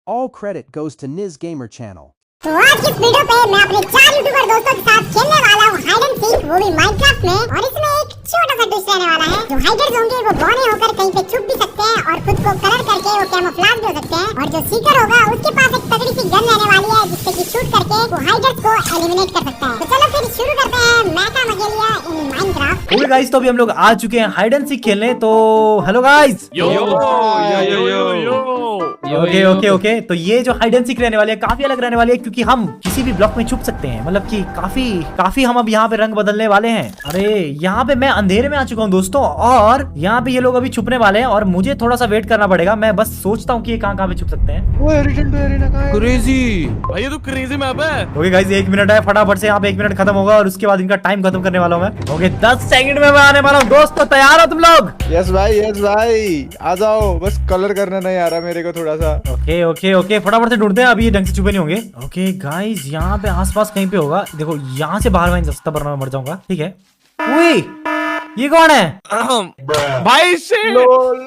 All credit goes to Niz Gamer Channel. तो आज की इस वीडियो पे मैं अपने 4 यूट्यूबर दोस्तों के साथ खेलने वाला हूँ हाइड एंड सीक, वो भी माइनक्राफ्ट में। और इसमें एक छोटा सा ट्विस्ट रहने वाला है। जो हाइडर्स होंगे वो बौने होकर कहीं पे छुप भी सकते हैं और खुद को कलर करके वो कैमोफ्लेज भी हो सकते हैं। और जो सीकर होगा उसके पास एक तगड़ी सी गन रहने वाली है जिससे कि शूट करके वो हाइडर्स को एलिमिनेट कर सकता है। तो चलो फिर शुरू करते हैं मैका मगेलिया इन माइनक्राफ्ट। ओके गाइस, तो अभी हम लोग आ चुके हैं हाइड एंड सीक खेलने। तो हेलो गाइस। ओके तो ये जो हाइड एंड सीक रहने वाली है काफी अलग रहने वाली है, क्योंकि हम किसी भी ब्लॉक में छुप सकते हैं। मतलब कि काफी हम अब यहाँ पे रंग बदलने वाले हैं। अरे यहाँ पे मैं अंधेरे में आ चुका हूँ दोस्तों, और यहाँ पे ये लोग अभी छुपने वाले हैं और मुझे थोड़ा सा वेट करना पड़ेगा। मैं बस सोचता हूँ कि ये कहाँ पे छुप सकते हैं। क्रेजी भाई, ये तो क्रेजी मैप है। ओके गाइस, 1 मिनट है, फटाफट से यहाँ पे 1 मिनट खत्म होगा और उसके बाद इनका टाइम खत्म करने वाला हूँ मैं। ओके 10 सेकंड में मैं आने वाला हूँ दोस्तों, तैयार हो तुम लोग? यस भाई आ जाओ। बस कलर करना नहीं आ रहा मेरे को थोड़ा सा। ओके फटाफट से ढूंढते हैं, अभी ये ढंग से छुपे नहीं होंगे। ओके गाइस, यहाँ पे आसपास कहीं पे होगा। देखो यहाँ से बाहर मैं सस्ता वरना मैं मर जाऊंगा। ठीक है। उई, ये कौन है भाई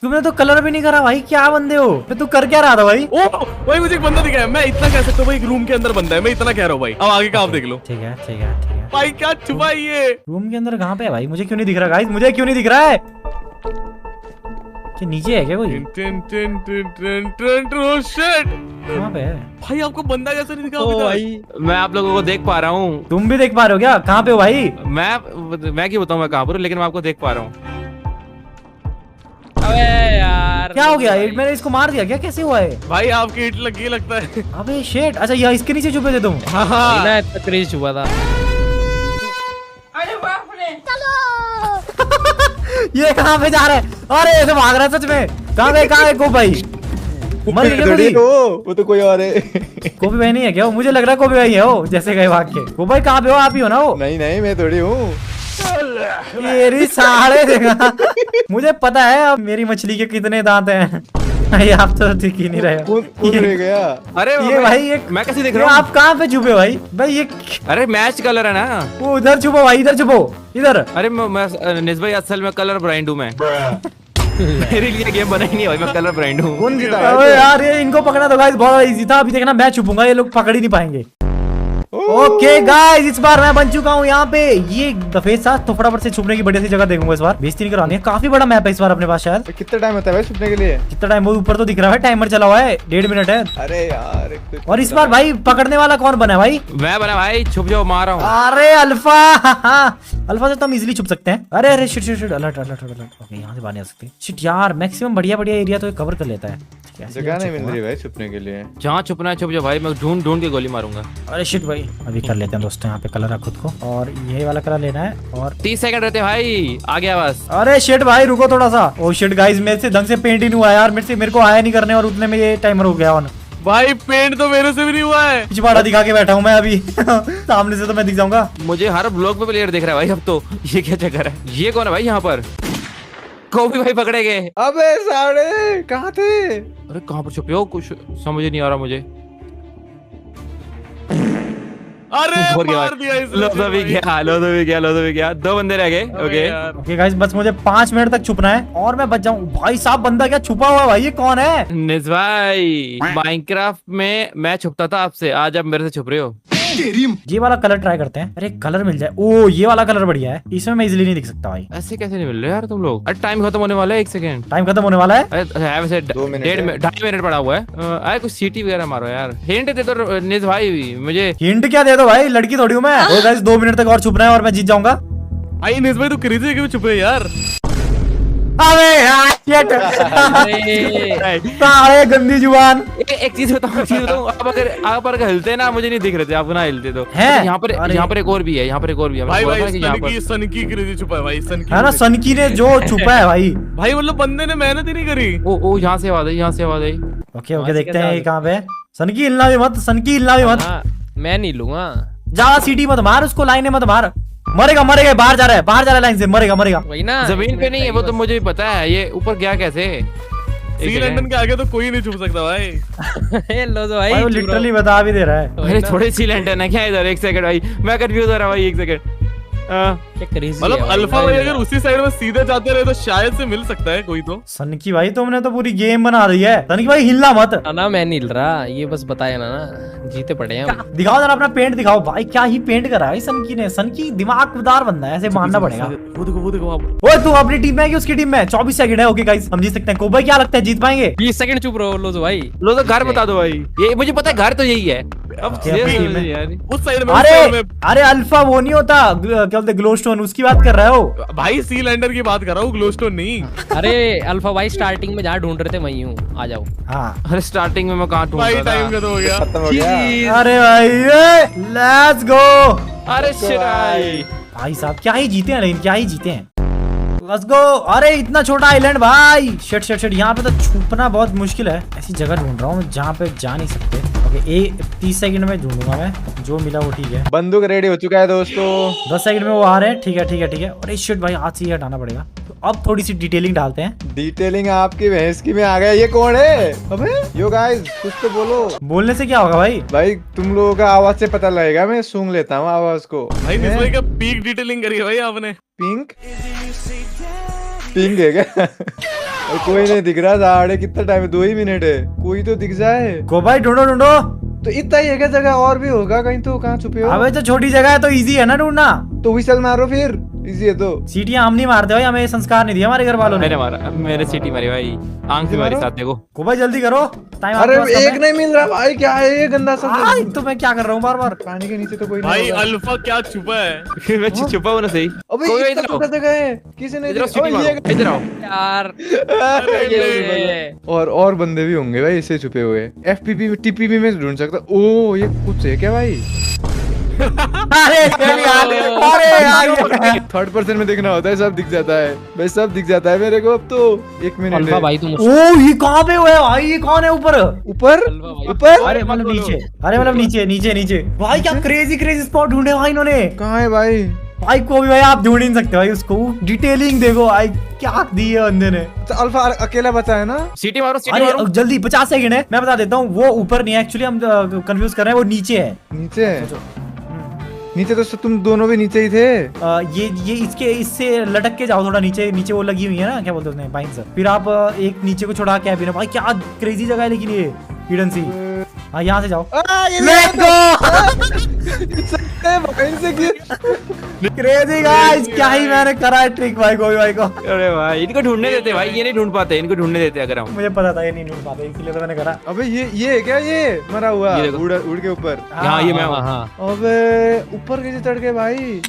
तुमने तो कलर भी नहीं करा भाई, क्या बंदे हो? तू कर क्या रहा था भाई? ओ भाई, मुझे एक बंदा दिखा है। मैं इतना कह सकता हूँ भाई, एक रूम के अंदर बंदा है। मैं इतना कह रहा हूँ भाई, अब आगे का आप देख लो। ठीक है भाई क्या छुपा है ये रूम के अंदर? कहाँ पे है भाई? मुझे क्यों नहीं दिख रहा गाइस? मुझे क्यों नहीं दिख रहा है? क्या नीचे है क्या कोई? कहाँ पे है भाई? आपको बंदा कैसे नहीं दिखा? भाई मैं आप लोगों को देख पा रहा हूँ। तुम भी देख पा रहे हो क्या? कहाँ पे हो भाई? मैं क्यों बताऊँ मैं कहाँ पर हूँ, लेकिन मैं आपको देख पा रहा हूँ। अबे यार, क्या हो गया? मैंने इसको मार दिया क्या? कैसे हुआ है भाई आपकी हिट लगी लगता है। अबे शेट, अच्छा ये इसके नीचे छुपे थे तुम? हाँ ना इतना क्रेज हुआ था। ये कहाँ पे जा रहा है? अरे ये तो भाग रहा है सच में। कहाँ है गो भाई? मर गया क्या कोई? वो तो कोई और है। कोबी भाई नहीं है क्या? मुझे लग रहा है कोबी भाई है वो, जैसे गए भाग के। को भाई कहाँ पे हो? आप ही हो ना वो? नहीं मैं थोड़ी हूँ। मेरी साढ़े देखा। मुझे पता है अब मेरी मछली के कितने दांत हैं। भाई आप तो दिख ही नहीं रहे हो। रह गया। अरे ये भाई मैं कैसे देख रहा हूँ? आप कहाँ पे छुपे हो भाई? ये अरे मैच कलर है ना वो उधर छुपो भाई, इधर छुपो इधर। अरे मैं निस भाई असल में कलर ब्राइंड हूँ मैं। मेरे लिए गेम बनाई नहीं भाई, मैं कलर ब्राइंड हूँ। कौन जीता? अरे यार ये इनको पकड़ा तो गाइस बहुत इजी था। अभी देखना मैं छुपूंगा, ये लोग पकड़ ही नहीं पाएंगे। ओके गाइस, इस बार मैं बन चुका हूँ यहाँ पे ये दफेद साथ। तो फटाफट से छुपने की बढ़िया सी जगह देखूंगा इस बार। बेइज्जती नहीं करानी है। काफी बड़ा मैप है इस बार अपने पास शायद। कितना टाइम होता है भाई छुपने के लिए? कितना टाइम? वो ऊपर तो दिख रहा है, टाइमर चला हुआ है, 1.5 मिनट है। अरे यार और इस बार भाई पकड़ने वाला कौन बना है भाई? मैं बना भाई, छुप जाओ, मार रहा हूँ। अरे अल्फा। अल्फा से तो हम इजिली छुप सकते हैं। अरे शिट अलर्ट। ओके यहाँ से बाहर नहीं आ सकते। शिट यार, मैक्सिमम बढ़िया एरिया तो कवर कर लेता है। जगह नहीं मिल रही भाई छुपने के लिए। जहाँ छुपना है छुप जाओ भाई, मैं ढूंढ के गोली मारूंगा। अरे शिट भाई, अभी कर लेते हैं दोस्तों। यहाँ पे कलर है खुद को, और ये वाला कलर लेना है। और 30 सेकंड रहते भाई, आ गया बस। अरे शिट भाई रुको थोड़ा सा। ओ शिट गाइस, मेरे से ढंग से पेंट ही नहीं हुआ यार। मेरे को आया नहीं करने, और उतने में ये टाइमर हो गया ऑन। भाई पेंट तो मेरे से भी नहीं हुआ है। पिछवाड़ा दिखा के बैठा हूँ मैं अभी। सामने से तो मैं दिख जाऊंगा। मुझे हर ब्लॉग पे प्लेयर दिख रहा है भाई अब तो। ये क्या चक्कर है? ये कौन है भाई यहाँ पर? कोबी भाई पकड़े गए। अबे साढ़े कहाँ थे? अरे कहाँ पर छुपे हो? कुछ समझ ही नहीं आ रहा मुझे। अरे हो गया मार भाई। दिया इसने। लो तो भी गया। 2 बंदे रह गए। ओके ओके गाइस, बस मुझे 5 मिनट तक छुपना है और मैं बच जाऊं। भाई साहब, बंदा क्या छुपा हुआ है भाई? ये कौन है? निस भाई, माइनक्राफ्ट में मैं छुपता था आपसे, आज आप मेरे से छुप रहे हो। ये वाला कलर ट्राई करते हैं। अरे कलर मिल जाए। ओ ये वाला कलर बढ़िया है, इसमें मैं इजीली नहीं दिख सकता भाई। ऐसे कैसे नहीं मिल रहे यार तुम लोग? अरे टाइम खत्म होने वाला है, 1 सेकंड। टाइम खत्म होने वाला है। अरे वैसे 2.5 मिनट पड़ा हुआ है। अरे कुछ सीटी वगैरह मारो यार। हिंट दे दो निस भाई मुझे। हिंट क्या दे दो भाई, लड़की थोड़ी हूँ मैं। ओ गाइस 2 मिनट तक और छुपना है और मैं जीत जाऊंगा। भाई निस भाई तो क्रेजी क्यों छुपे यार? अबे यार शिट। साले गंदी जुबान। एक चीज बताऊं, आप अगर हिलते ना, मुझे नहीं दिख रहे थे, आप ना हिलते तो। है? यहाँ पर एक और भी है। भाई सन की क्रेजी छुपा है भाई। सन की है ना, सनकी ने जो छुपा है भाई। भाई मतलब बंदे ने मेहनत ही नहीं करी। ओ यहाँ से आवाज आई। ओके देखते हैं ये कहाँ पे है। सनकी हिलना भी मत। हाँ, मैं नहीं लूंगा। जा सीटी मत मार उसको, लाइन मत मार। मरेगा। बाहर जा रहा है लाइन से। मरेगा। वही ना, जमीन पे नहीं है वो तो मुझे भी पता है। ये ऊपर गया कैसे? सी लंदन के आगे तो कोई नहीं छुप सकता भाई। लो तो भाई, वो लिटरली बता भी दे रहा है। अरे थोड़ी सी लैंड है ना क्या इधर? 1 सेकंड भाई, मैं कंफ्यूज हो रहा भाई। 1 सेकंड। क्या क्रेजी मतलब अल्फा भाई अगर उसी साइड में सीधे जाते रहे तो शायद से मिल सकता है कोई तो। सनकी भाई तुमने तो पूरी गेम बना दी है। सनकी भाई हिलना मत। ना मैं नहीं हिल रहा, ये बस बताया ना जीते पड़े हैं हम। दिखाओ जरा अपना पेंट दिखाओ भाई, क्या ही पेंट करा है सनकी ने। सनकी दिमागदार बंदा है, ऐसे मानना पड़ेगा। वो देखो आप। ओए तू अपनी टीम में है कि उसकी टीम में? 24 सेकंड है। ओके गाइस हम जीत सकते हैं। कोबाई क्या लगता है जीत पाएंगे? 20 सेकंड चुप रहो लो भाई। लो तो घर बता दो भाई, ये मुझे पता है घर तो यही है। अब क्या टीम में? यार उस साइड में अरे अरे अल्फा वो नहीं होता, क्या बोलते ग्लोस्टोन, उसकी बात कर रहे हो? भाई सी लैंडर की बात कर रहा हूँ, ग्लोस्टोन नहीं। अरे अल्फा भाई स्टार्टिंग में जहाँ ढूंढ रहे थे वही हूँ, आ जाओ। हाँ अरे स्टार्टिंग में मैं कहाँ ढूंढ भाई रहा टाइम था। खत्म हो गया। खत्म हो गया। अरे भाई लेट्स गो। अरे शिराई भाई साहब क्या ही जीते हैं, लेकिन क्या ही जीते हैं। Let's go. अरे इतना छोटा आइलैंड भाई, शिट शिट शिट, यहाँ पे तो छुपना बहुत मुश्किल है। ऐसी जगह ढूंढ रहा हूँ जहाँ पे जा नहीं सकते। ओके 30 सेकंड में ढूंढूंगा मैं, जो मिला वो ठीक है। बंदूक रेडी हो चुका है दोस्तों। 10 सेकंड में वो आ रहे हैं। ठीक है ठीक है ठीक है। अरे शिट भाई हाथ से ही हटाना पड़ेगा। तो अब थोड़ी सी डिटेलिंग डालते हैं। डिटेलिंग आपकी भैंस की में आ गया। ये कौन है? अबे यो गाइस कुछ तो बोलो। बोलने से क्या होगा भाई? भाई तुम लोगों का आवाज से पता लगेगा, मैं सूंघ लेता हूँ आवाज को। भाई निस भाई का पीक डिटेलिंग करी है भाई आपने। पिंक पिंक है क्या? और कोई नहीं दिख रहा। साढ़े कितना टाइम है? 2 ही मिनट है। कोई तो दिख जाए। को भाई ढूंढो ढूंढो। तो इतना ही है क्या जगह? और भी होगा कहीं तो? कहाँ छुपे हो? अबे तो छोटी जगह है तो इजी है ना ढूंढना। तो व्हिसल मारो फिर, इजी है तो। सीटियां हम नहीं मारते भाई, हमें संस्कार नहीं दिया हमारे घर वालों ने। मैंने मारा, मेरे सिटी मारी भाई, आंख भी मारी साथ देखो। को भाई जल्दी करो, टाइम अरे एक नहीं मिल रहा भाई, क्या है ये गंदा सा? तो मैं क्या कर रहा हूँ बार बार? पानी के नीचे तो कोई भाई नहीं होगा। अल्फा क्या छुपा है? मैं छुपा हूँ ना सही। अबे कोई इतना इधर आओ, छोटा जगह है, किसी ने इधर आओ, देखा? सिटी ओए, ये मारो, इधर आओ। यार और बंदे भी होंगे भाई इसे छुपे हुए। एफपीपी टीपीपी में ढूंढ सकता। ओ ये कुछ है क्या भाई? अरे यार थर्ड पर्सन में देखना होता है, सब दिख जाता है भाई, सब दिख जाता है मेरे को अब तो। 1 मिनट अल्फा है। भाई तुम ओ ये कहाँ पे हुआ है भाई? ये कौन है ऊपर? ऊपर अल्फा भाई। ऊपर? अरे मतलब नीचे, अरे मतलब नीचे नीचे नीचे। भाई क्या क्रेजी क्रेजी स्पॉट ढूंढे भाई इन्होंने। कहाँ है भाई? भाई को भी भाई आप ढूंढ ही नहीं सकते भाई उसको। डिटेलिंग देखो भाई, क्या दी है बंदे ने। तो अल्फा अकेला बचा है ना? सिटी मारो, सिटी अरे मारो। जल्दी 50 सेकंड है, मैं बता देता हूँ। वो ऊपर नहीं है एक्चुअली, हम कंफ्यूज कर रहे हैं, वो नीचे है। नीचे है? नीचे तो तुम दोनों भी नीचे ही थे। ये इसके इससे लटक के जाओ थोड़ा नीचे। नीचे वो लगी हुई है ना, क्या बोलते हैं उसने, पाइन सर। फिर आप एक नीचे को छुड़ा के भाई क्या क्रेजी जगह है लेकिन ये हिडन सी। हाँ यहाँ से जाओ। Let's go! क्रेजी गाइस, क्या ही मैंने करा है ट्रिक भाई कोई भाई को। अरे भाई इनको ढूंढने देते भाई, ये नहीं ढूंढ पाते, इनको ढूंढने देते अगर हम। मुझे पता था ये नहीं ढूंढ पाते, इसलिए तो मैंने करा। अबे ये है क्या? ये मरा हुआ ये देखो। उड़ के ऊपर। हाँ ये मैं हूँ। हाँ अबे ऊपर कैसे चढ़ गए भाई?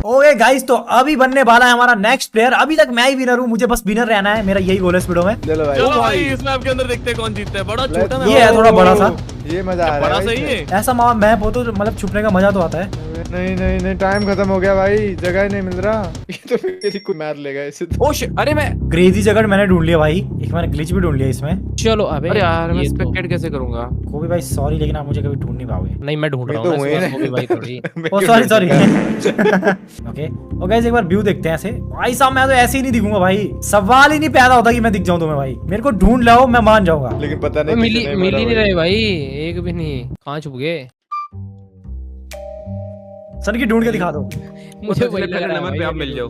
ओके गाइस, तो अभी बनने वाला है हमारा नेक्स्ट प्लेयर। अभी तक मैं ही विनर हूँ, मुझे बस विनर रहना है, मेरा यही गोल है इस वीडियो में। चलो भाई। चलो भाई इस मैप के अंदर देखते हैं कौन जीतता है। बड़ा छोटा मैप ये है थोड़ा बड़ा सा। ये मजा आ रहा है बड़ा भाई सही है। इसमें। ऐसा मैप हो तो मतलब छुपने का मजा तो आता है। नहीं नहीं नहीं, टाइम खत्म हो गया भाई, जगह ही नहीं मिल रहा। ये तो मेरी को मार लेगा इसे तो। ओ शिट, अरे मैं, क्रेजी जगह मैंने ढूंढ लिया भाई। एक मैंने ग्लिच भी ढूंढ लिया इसमें। चलो अबे अरे यार मैं ये तो- स्पेक्टेट कैसे करूंगा? को भी भाई सॉरी, लेकिन आप मुझे कभी ढूंढ नहीं पाओगे। नहीं मैं ढूंढ रहा मैं तो हूँ हुए ना, ना। वो भी भाई थोड़ी। ओ सॉरी सॉरी। ओके ओ गाइस, एक बार व्यू देखते हैं ऐसे। भाई साहब मैं तो ऐसे ही नहीं दिखूंगा भाई, सवाल ही नहीं पैदा होता कि मैं दिख जाऊं तुम्हें भाई। मेरे को ढूंढ लाओ, मैं मान जाऊंगा। लेकिन पता नहीं मिली कितने मिल मरा ही नहीं भाई। रहे भाई, एक भी नहीं। कहाँ छुप गए? सर की ढूंढ के दिखा दो। मुझे वही पहले लग रहा है नंबर पे भाई, आप मिल जाओ।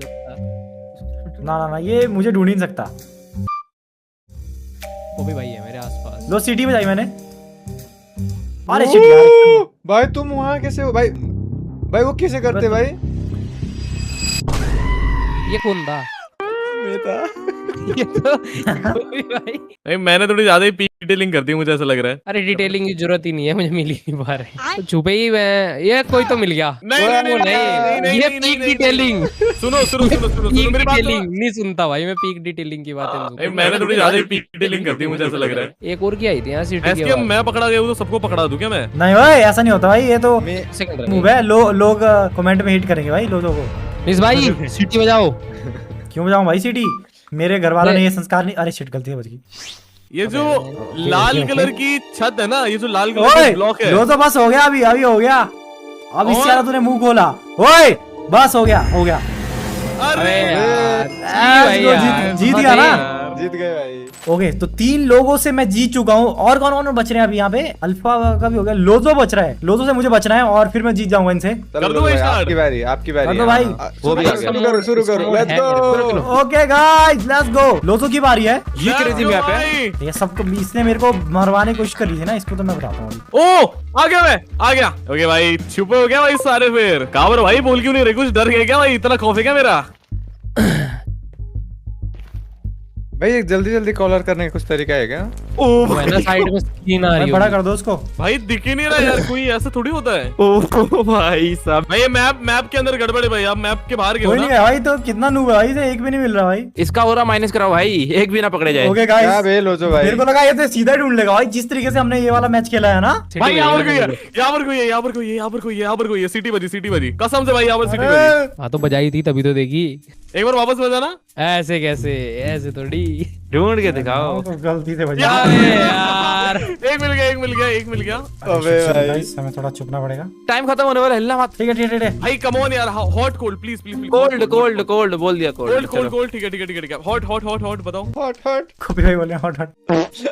ना ना ना, ये मुझे ढूंढ ही नहीं सकता। वो भी भाई है मेरे आसपास। लो सिटी में जाई मैंने। अरे शिट यार। ओ, भाई तुम वहाँ कैसे हो भाई? भाई वो कैसे करते भाई? ये कौन था? मैं था। ये तो वो भी भाई। नहीं मैंने थोड़ी ज्यादा ही पीक डिटेलिंग कर दी, मुझे ऐसा लग रहा है। अरे डिटेलिंग की जरूरत ही नहीं है, मुझे मिल ही नहीं पा रहे। तो छुपे ही मैं, ये कोई तो मिल गया। नहीं, नहीं, वो नहीं, नहीं, ये नहीं, पीक नहीं, डिटेलिंग। सुनो सुनो सुनो सुनो पीक मेरी बात डिटेलिंग सुनो। नहीं सुनता भाई, मैं पीक डिटेलिंग की बातें नहीं नहीं, सुनता। मैंने थोड़ी ज्यादा ही पीक डिटेलिंग कर दी, मुझे ऐसा लग रहा है। एक और क्या आई थी यहाँ सिटी के एसकेएम मैं पकड़ा गया हूँ तो सबको पकड़ा दूं क्या मैं? नहीं भाई ऐसा नहीं होता भाई, ये तो बाद। सेकंड मूव है। लोग कमेंट में हिट करेंगे भाई लोगों को। मिस भाई सिटी बजाओ। क्यों बजाऊं भाई सिटी? मेरे घर वालों ने ये संस्कार नहीं। अरे शिट गलती है बच गई। ये जो लाल कलर की छत है ना, ये जो लाल कलर ओए की ब्लॉक है। लो तो बस हो गया, अभी अभी हो गया। अब इससे और? ज्यादा तूने मुंह खोला। ओए बस हो गया हो गया। अरे अरे यार, ऐस भाई को यार, जीत गया ना। जीत गए भाई। ओके तो 3 लोगों से मैं जीत चुका हूँ। और कौन कौन बच रहे हैं अभी यहाँ पे? अल्फा का भी हो गया, लोजो बच रहा है। लोजो से मुझे बचना है और फिर मैं जीत जाऊंगा इनसे। चलो कर दो भाई, start। आपकी बारी, आपकी बारी। कर दो भाई। वो भी आ गया। शुरू करो, let's go. Okay guys let's go. लोजो की बारी है। ये क्रेजी मैप है। ये सबको इसने मेरे को मरवाने की कोशिश करी थी ना, इसको तो मैं बताता हूँ अभी। ओ आ गया मैं, आ गया। ओके भाई, छुपे हो गया भाई सारे। फिर कावर भाई बोल क्यों नहीं रहे? कुछ डर गया क्या भाई? इतना खौफ है क्या मेरा? भाई एक जल्दी जल्दी कॉलर करने का कुछ तरीका है क्या? ओ वो है ना साइड में स्क्रीन आ रही भाई बड़ा कर दो उसको। भाई दिख ही नहीं रहा यार कोई, ऐसा थोड़ी होता है। ओ भाई साहब, भाई ये मैप के अंदर गड़बड़ है भाई, आप मैप के बाहर गए हो कोई ना? नहीं है भाई, तो कितना नूब है भाई, इसे एक भी नहीं मिल रहा भाई। इसका हो रहा माइनस कराओ भाई, एक भी ना पकड़े जाए। ओके क्या गाइस बे लोजो भाई? मेरे को लगा ये तो सीधा ढूंढ लेगा भाई, जिस तरीके से हमने ये वाला मैच खेला है ना। भाई यहाँ पर कोई है, यहाँ पर कोई है, यहाँ पर कोई है, यहाँ पर कोई है, यहाँ पर कोई है। सीटी बजी कसम से भाई, यहाँ पर सीटी बजी। हाँ तो बजाई थी तभी तो देखी। एक बार वापस बजाना। ऐसे कैसे, ऐसे थोड़ी। ढूंढ के दिखाओ। तो गलती से बजा। अरे यार एक मिल गया, एक मिल गया, एक मिल गया। अबे भाई गाइस हमें थोड़ा छुपना पड़ेगा। टाइम खत्म होने वाला, हिलना मत। ठीक है ठीक है ठीक है। भाई कम ऑन यार, hot cold please please. Cold cold cold बोल दिया कोल्ड कोल्ड। कोल्ड कोल्ड, ठीक है ठीक है ठीक है। हॉट हॉट हॉट हॉट बताओ। हॉट हॉट कॉपी भाई बोले हॉट हॉट।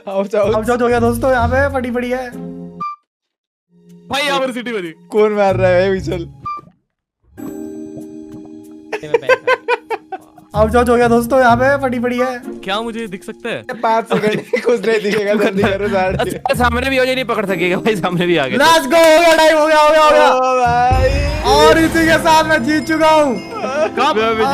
आओ जाओ। अब जो हो गया दोस्तों, यहाँ पे पड़ी पड़ी है। भाई यहाँ पर सीटी बजी। कौन मार रहा है भाई? चल अब जो हो गया दोस्तों, यहाँ पे पड़ी पड़ी है। क्या मुझे दिख सकता है? 5 सेकंड कुछ नहीं दिखेगा, जल्दी करो साढ़े। अच्छा, सामने भी हो जाए, नहीं पकड़ सकेगा भाई, सामने भी आ गया। लेट्स गो, हो गया टाइम, हो गया हो गया हो गया। ओ भाई और इसी के साथ मैं जीत चुका हूँ।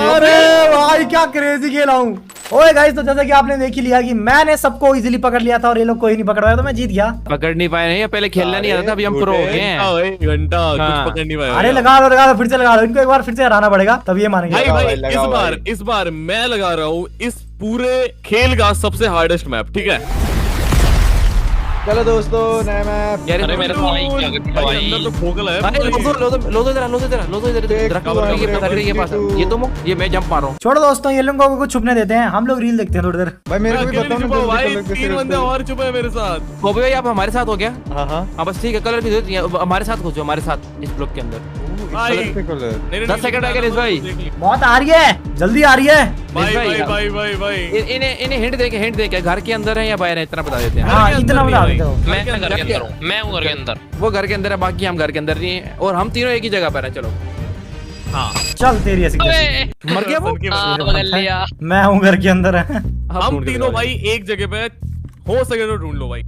अरे भाई क्या क्रेजी खेला हूँ। ओए गाइस, तो जैसा कि आपने देख ही लिया कि मैंने सबको इजीली पकड़ लिया था और ये लोग कोई नहीं पकड़ पाया, तो मैं जीत गया। पकड़ नहीं पाए नहीं, पहले खेलना नहीं आता था, अभी हम प्रो हो गए हैं। एक घंटा हाँ। कुछ पकड़ नहीं पाया। अरे लगा लो फिर से लगा लो, इनको एक बार फिर से हराना पड़ेगा तब ये मानेंगे। भाई लगाओ भाई भाई, लगाओ इस बार मैं लगा रहा हूँ इस पूरे खेल का सबसे हार्डेस्ट मैप, ठीक है? चलो दोस्तों, नया मैप। यार अरे मेरे अंदर तो खोखला है। भाई लो दो इधर दरख्त के ये पकड़ रही है पास। ये मैं जंप मार रहा हूँ। छोड़ो दोस्तों, ये लोगों को छुपने देते हैं, हम लोग रील देखते हैं थोड़ी देर। भाई मेरे को भी अकेले बताओ नहीं ना छुपा जल्दी भाई, कलर कैसे 3 बंदे और छुपे हैं मेरे साथ। गोभी भाई आप हमारे साथ हो गया? हाँ बस ठीक है, कलर की जरूरत नहीं है, हमारे साथ खोजो, हमारे साथ इस ब्लॉक के अंदर। भाई कलर। नहीं, 10 सेकंड आ गए भाई। बहुत आ रही है, जल्दी आ रही है। भाई भाई, भाई भाई भाई भाई इन्हें हिंट दे के घर के अंदर है या बाहर है, इतना बता देते हैं। हाँ के इतना अंदर बता नहीं देते हो। भाई। मैं घर के अंदर हूँ, मैं हूँ घर के अंदर। वो घर के अंदर है, बाकी हम घर के अंदर नहीं है, और हम तीनों एक ही जगह पर हैं। चलो चल तेरी ऐसी कैसी। अबे, मर गया वो। सन की हाँ, वजह बदल लिया। मैं हूँ घर के अंदर है। हम हम ढूंढ के तीनों दिखाओ। भाई एक जगह पे हो सके तो ढूंढ लो भाई।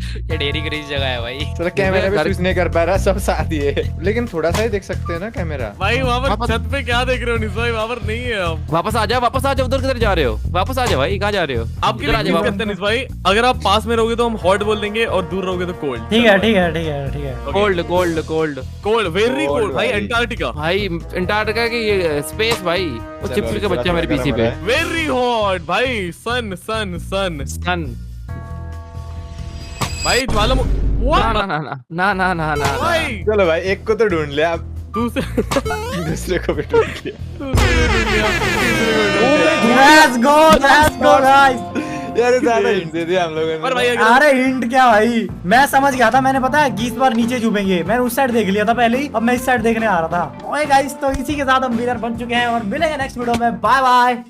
ये डेरी क्रेजी जगह है भाई। चलो कैमरा भी घर- स्विच नहीं कर पा रहा, सब साथ ही है, लेकिन थोड़ा सा ही देख सकते हैं ना कैमरा। भाई वहाँ पर छत पे क्या देख रहे हो निस भाई? वहाँ पर नहीं है अब। वापस आ जाओ, उधर किधर जा रहे हो? वापस आ जाओ भाई, कहाँ जा रहे हो? आपके इधर लिए आ चीज जाओ करते हैं निस भाई, अगर आप पास में रहोगे तो हम हॉट बोल देंगे और दूर रहोगे तो कोल्ड। ठीक है ठीक है ठीक है ठीक है। Cold cold cold cold, very Cold cold भाई, भाई। अंटार्कटिका। भाई अंटार्कटिका की ये स्पेस भाई, वो चलो, चिपचिप का थोड़ा बच्चा मेरे थोड़ा पीसी गर्म पे। हो रहा वेरी हॉट भाई, सन सन सन सन। भाई ज्वालामुखी। ना What? ना ना ना ना ना ना भाई चलो भाई, एक को तो ढूंढ लिया, अब दूसरे दूसरे को भी ढूंढ लिया। Let's go guys. यार ज्यादा हिंट दे दिया हम लोगों पर ने। भाई अगर अरे हिंट क्या भाई, मैं समझ गया था, मैंने पता है कि इस बार नीचे छुपेंगे, मैंने उस साइड देख लिया था पहले ही, अब मैं इस साइड देखने आ रहा था। ओए गाइस, तो इसी के साथ हम विनर बन चुके हैं और मिलेंगे नेक्स्ट वीडियो में। Bye bye.